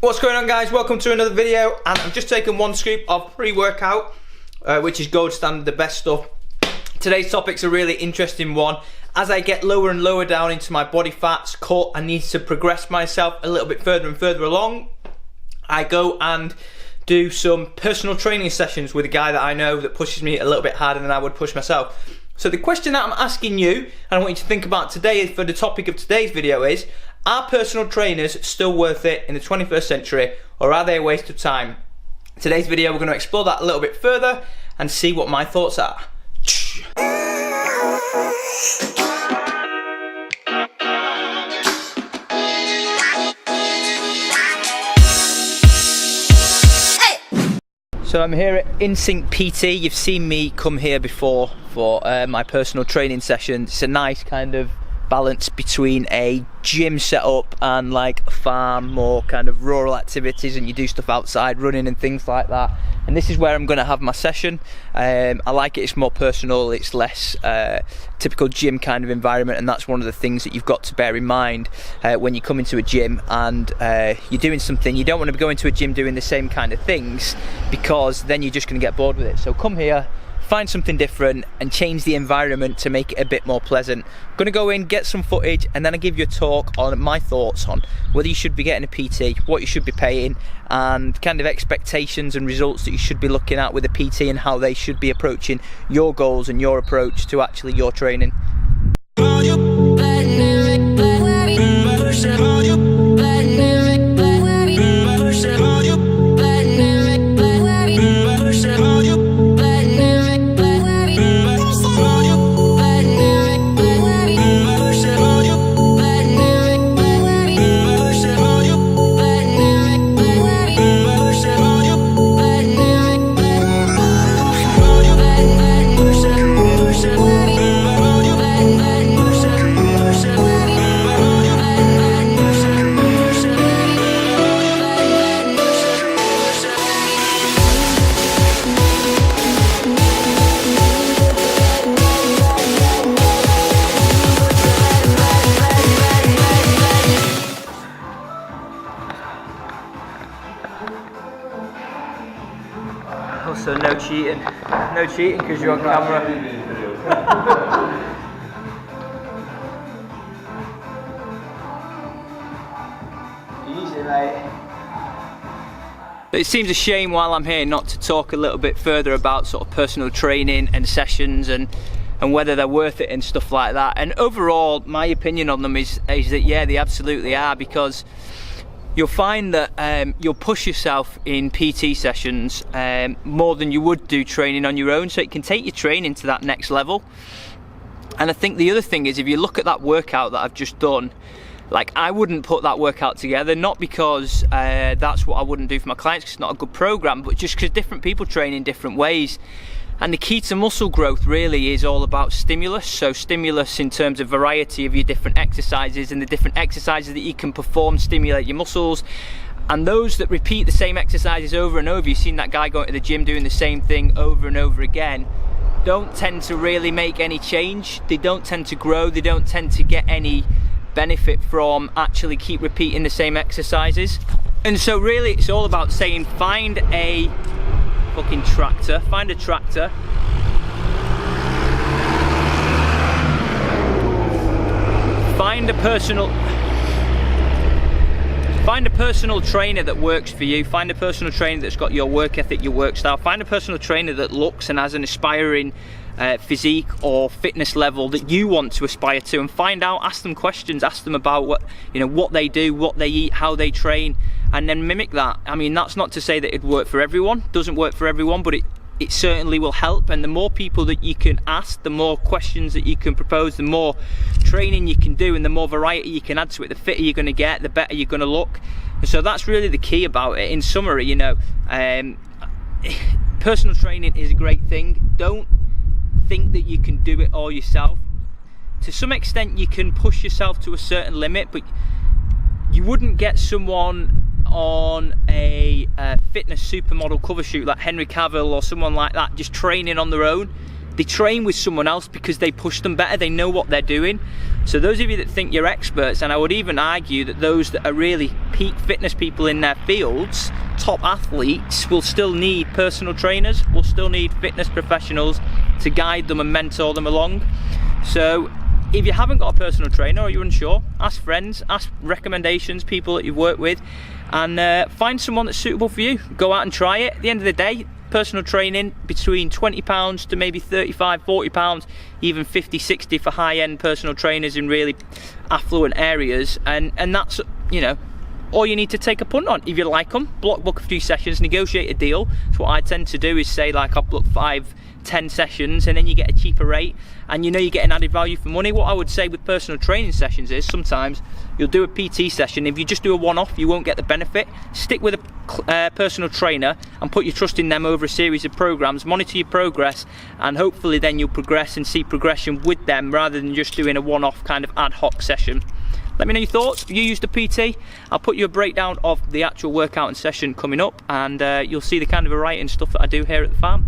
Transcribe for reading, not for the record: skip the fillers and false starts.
What's going on, guys? Welcome to another video, and I'm just taking one scoop of pre-workout, which is gold standard, the best stuff. Today's topic's a really interesting one. As I get lower and lower down into my body fats cut, I need to progress myself a little bit further and further along. I go and do some personal training sessions with a guy that I know that pushes me a little bit harder than I would push myself. So the question that I'm asking you, and I want you to think about today for the topic of today's video is, are personal trainers still worth it in the 21st century, or are they a waste of time? Today's video we're going to explore that a little bit further and see what my thoughts are. So I'm here at Insync PT. You've seen me come here before for my personal training session. It's a nice kind of balance between a gym setup and like a farm, more kind of rural activities, and you do stuff outside, running and things like that. And this is where I'm going to have my session. I like it, it's more personal, it's less typical gym kind of environment, and that's one of the things that you've got to bear in mind when you come into a gym and you're doing something. You don't want to be going to a gym doing the same kind of things, because then you're just going to get bored with it. So come here, find something different and change the environment to make it a bit more pleasant. I'm going to go in, get some footage, and then I'll give you a talk on my thoughts on whether you should be getting a PT, what you should be paying, and kind of expectations and results that you should be looking at with a PT, and how they should be approaching your goals and your approach to actually your training. Also, no cheating because you're on camera. Easy, mate. But it seems a shame while I'm here not to talk a little bit further about sort of personal training and sessions and whether they're worth it and stuff like that. And overall, my opinion on them is that yeah, they absolutely are, because you'll find that you'll push yourself in PT sessions more than you would do training on your own, so it can take your training to that next level. And I think the other thing is, if you look at that workout that I've just done, like, I wouldn't put that workout together, not because that's what I wouldn't do for my clients, because it's not a good program, but just because different people train in different ways. And the key to muscle growth really is all about stimulus. So stimulus in terms of variety of your different exercises, and the different exercises that you can perform stimulate your muscles. And those that repeat the same exercises over and over, you've seen that guy going to the gym doing the same thing over and over again, don't tend to really make any change. They don't tend to grow. They don't tend to get any benefit from actually keep repeating the same exercises. And so really it's all about saying, find a fucking tractor, find a tractor, find a personal trainer that works for you, find a personal trainer that's got your work ethic, your work style, find a personal trainer that looks and has an aspiring physique or fitness level that you want to aspire to, and find out, ask them questions, ask them about what they do, what they eat, how they train, and then mimic that. I mean, that's not to say that it'd work for everyone, doesn't work for everyone, but it certainly will help. And the more people that you can ask, the more questions that you can propose, the more training you can do, and the more variety you can add to it, the fitter you're going to get, the better you're going to look. And so that's really the key about it. In summary, personal training is a great thing. Don't think that you can do it all yourself. To some extent you can push yourself to a certain limit, but you wouldn't get someone on a fitness supermodel cover shoot like Henry Cavill or someone like that just training on their own. They train with someone else because they push them better, they know what they're doing. So those of you that think you're experts, and I would even argue that those that are really peak fitness people in their fields, top athletes, will still need personal trainers, will still need fitness professionals to guide them and mentor them along. So if you haven't got a personal trainer or you're unsure, ask friends, ask recommendations, people that you've worked with, and find someone that's suitable for you. Go out and try it. At the end of the day, personal training between £20 to maybe £35, £40, even 50, 60 for high-end personal trainers in really affluent areas, and that's, you know, all you need to take a punt on. If you like them, book a few sessions, negotiate a deal. So what I tend to do is say, like, I'll book 5, 10 sessions, and then you get a cheaper rate, and you know you're getting added value for money. What I would say with personal training sessions is sometimes you'll do a PT session. If you just do a one-off, you won't get the benefit. Stick with a personal trainer and put your trust in them over a series of programs. Monitor your progress, and hopefully then you'll progress and see progression with them rather than just doing a one-off kind of ad hoc session. Let me know your thoughts. If you used a PT, I'll put you a breakdown of the actual workout and session coming up, and you'll see the kind of variety and stuff that I do here at the farm.